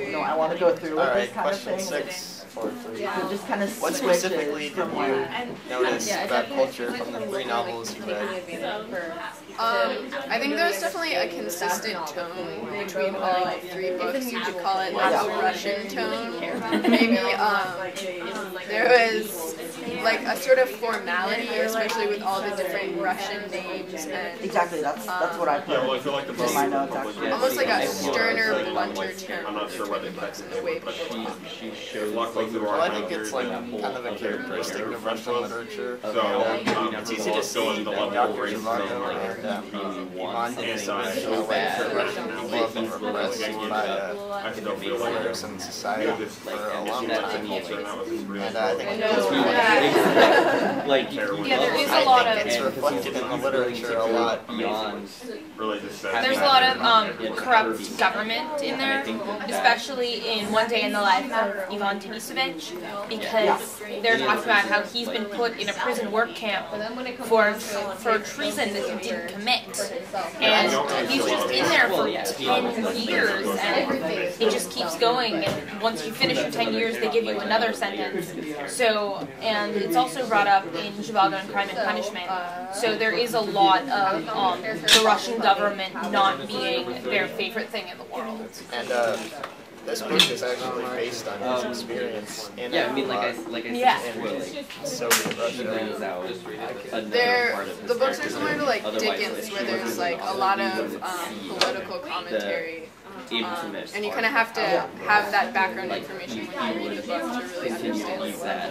you know, I want to go through with this kind of question thing. 6 or 3. It just kind of What switches specifically did from you like, notice about culture from the 3 novels you read? I think there was definitely a consistent tone between all 3 books. You could call it like a Russian tone. Maybe there was like a sort of formality, especially with all the different Russian names and exactly, that's what I put in my notes actually. almost like a sterner, blunter tone. I'm not sure what it books in the way people talk. Well, I think it's like kind of a characteristic of Russian literature. It's easy to see that Dr. Zhivago and Ivan Denisovich are like Russian people have been repressed by leaders in society for a long time. And I think there is a lot of it's reflected in the literature a lot beyond. There's a lot of corrupt government in there, especially in One Day in the Life of Ivan Denisovich, because they're talking about how he's been put in a prison work camp for treason that he didn't commit, and he's just in there for 10 years, and it just keeps going, and once you finish your 10 years, they give you another sentence. So, and it's also brought up in Zhivago and Crime and Punishment, so there is a lot of the Russian government not being their favorite thing in the world. And this book is actually based on his experience in like I said, Soviet Russia. The books are similar to like Dickens, where there's like a lot of political commentary. And you kind of have to have that background information when you read the book to really understand that.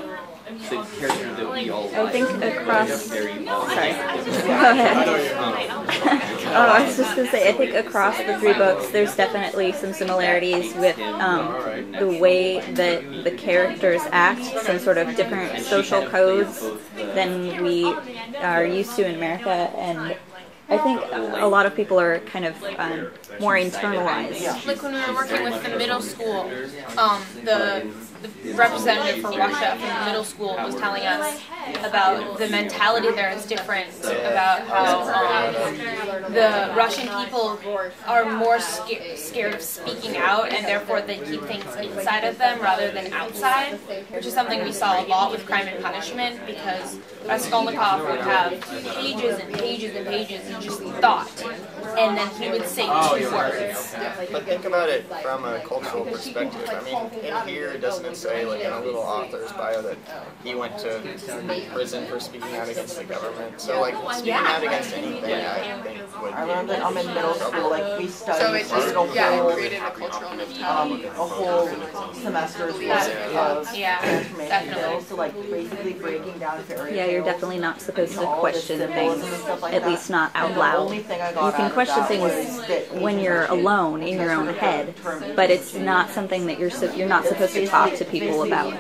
I think across. Sorry. Go ahead. I was just going to say, I think across the 3 books, there's definitely some similarities with the way that the characters act, some sort of different social codes than we are used to in America, and I think a lot of people are kind of more internalized. Like when we were working with the middle school, the representative for Russia from the middle school was telling us about the mentality there is different, about how the Russian people are more scared of speaking out, and therefore they keep things inside of them rather than outside, which is something we saw a lot with Crime and Punishment, because Raskolnikov would have pages and pages and pages of just thought, and then he would say 2 words. But think about it from a cultural perspective. I mean, in here, doesn't it say, like in a little author's bio, that he went to prison for speaking out against the government? So, like, speaking out against anything, I think would I remember that I'm in middle school, like we studied So it just, it created a cultural mentality. a whole semester's worth of transformation bills, so like basically breaking down fairy Yeah, you're definitely not supposed to question things, at least not out loud. You can question things when you're alone in your own head, but it's not something that you're not supposed to talk to people about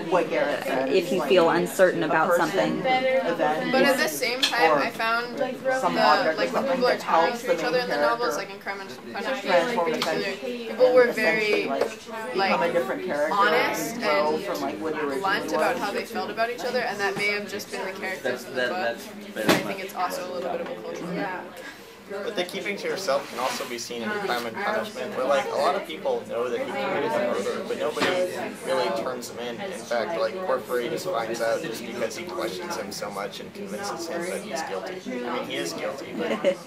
if you feel uncertain about something. But at the same time, I found when people are talking to each other in the novels, like in Crime and Punishment in particular, people were very honest and blunt about how they felt about each other, and that may have just been the characters in the book. And I think it's also a little bit of a cultural thing. But the keeping to yourself can also be seen in Crime and Punishment, where like a lot of people know that he committed the murder, but nobody really turns him in. In fact, like Porfiry just finds out just because he questions him so much and convinces him that he's guilty. I mean, he is guilty, but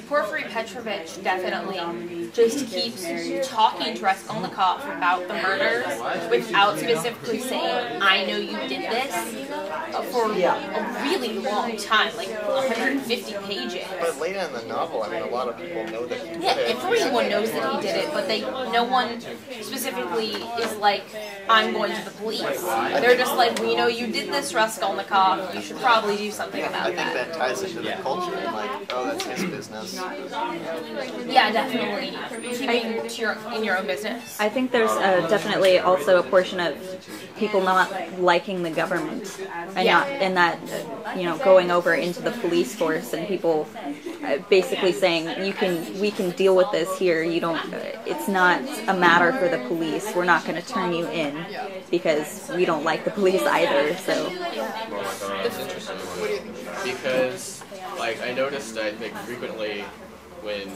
Porfiry Petrovich definitely just keeps talking to Raskolnikov about the murders without specifically saying, "I know you did this," for a really long time, like 150 pages. But later in the novel, I mean, a lot of people know that he did it. Everyone knows that he did it, but no one specifically is like, "I'm going to the police." They're just like, "We know you did this, Raskolnikov. You should probably do something about I that." think that ties into the culture, and like, oh, that's his business. Yeah, definitely. Keeping in your own business. I think there's definitely also a portion of people not liking the government, and that going over into the police force and people basically saying we can deal with this here. You don't. It's not a matter for the police. We're not going to turn you in because we don't like the police either. So. That's interesting because, like, I noticed, I think frequently when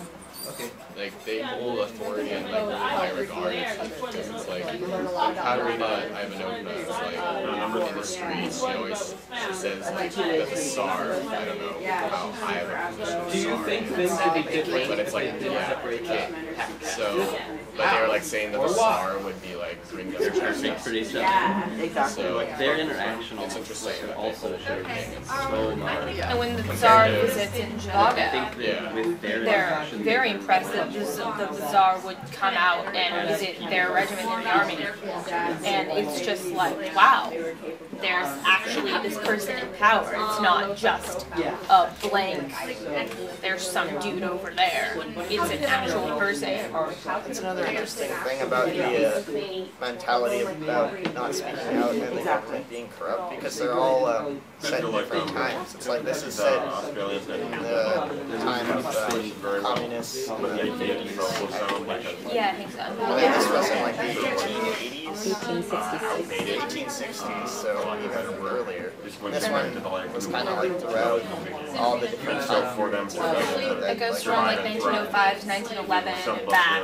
like they hold authority and like really high regard. It's like Katerina Ivanovna is like in the streets. She always says like that the Tsar. I don't know how high of a position the Tsar is, but it's like king. So, but they were like saying that the Tsar would be like bring them to Yeah, exactly. So their interaction it's interesting. also shows so much. And when the Tsar visits in Zhivago, With their they're very impressed that the Tsar would come out and visit their regiment in the army. And it's just like, wow, there's actually this person in power. It's not just a blank, there's some dude over there. It's an actual person. That's another interesting thing about the mentality about not speaking out and the government being corrupt, because they're all set in different times. It's like this is set in the time of communists. Yeah, I think so. I think this was in like the 1880s. 1866. 1860s, so even earlier. This one was kind of like throughout all the different times. It goes from like 1905 to 1911 and back.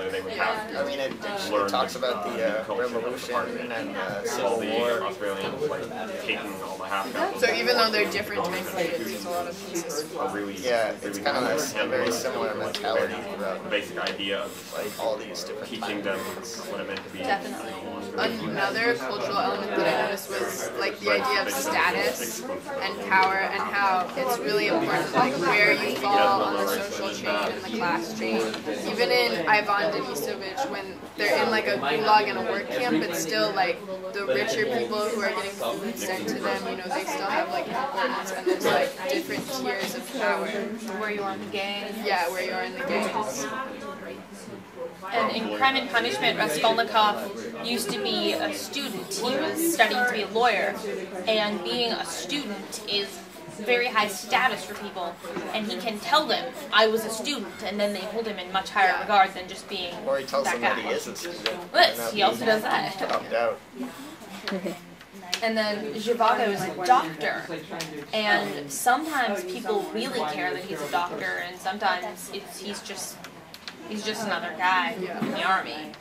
I mean, it talks about the revolution and the Civil War. So even though they're different time periods, there's a lot of pieces. Yeah, it's kind of a very similar mentality throughout the basic idea of like all these different teaching them what it meant to be. Definitely. Another cultural element that I noticed was like the idea of status and power and how it's really important like where you fall on the social chain and the class chain. Even in Ivan Denisovich, when they're in like a gulag and a work camp, it's still like the richer people who are getting food sent to them, you know, they still have like importance, and there's like different tiers of power. Where you are in the gang. Yeah, where you are in the gangs. And in Crime and Punishment, Raskolnikov used to be a student. He was studying to be a lawyer, and being a student is very high status for people, and he can tell them, I was a student, and then they hold him in much higher regard than just being Or he tells that them guy. that he is a student. Yes, he also does that. Dropped out. And then Zhivago is a doctor, and sometimes people really care that he's a doctor, and sometimes he's just another guy in the army.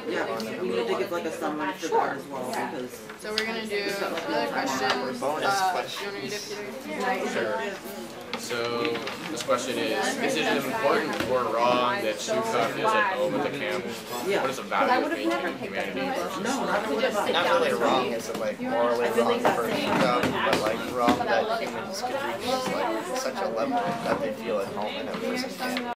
Yeah, we need to give like a summary for that as well, because So we're gonna do another question. Do you want to read it, Peter? Sure. So this question is it important or wrong that Zhukov is at home at the camp? What is the value of maintaining humanity? no, not really about Not really wrong, is it like morally wrong for Zhukov, but like wrong that humans could reach like such a level that they feel at home in a prison camp.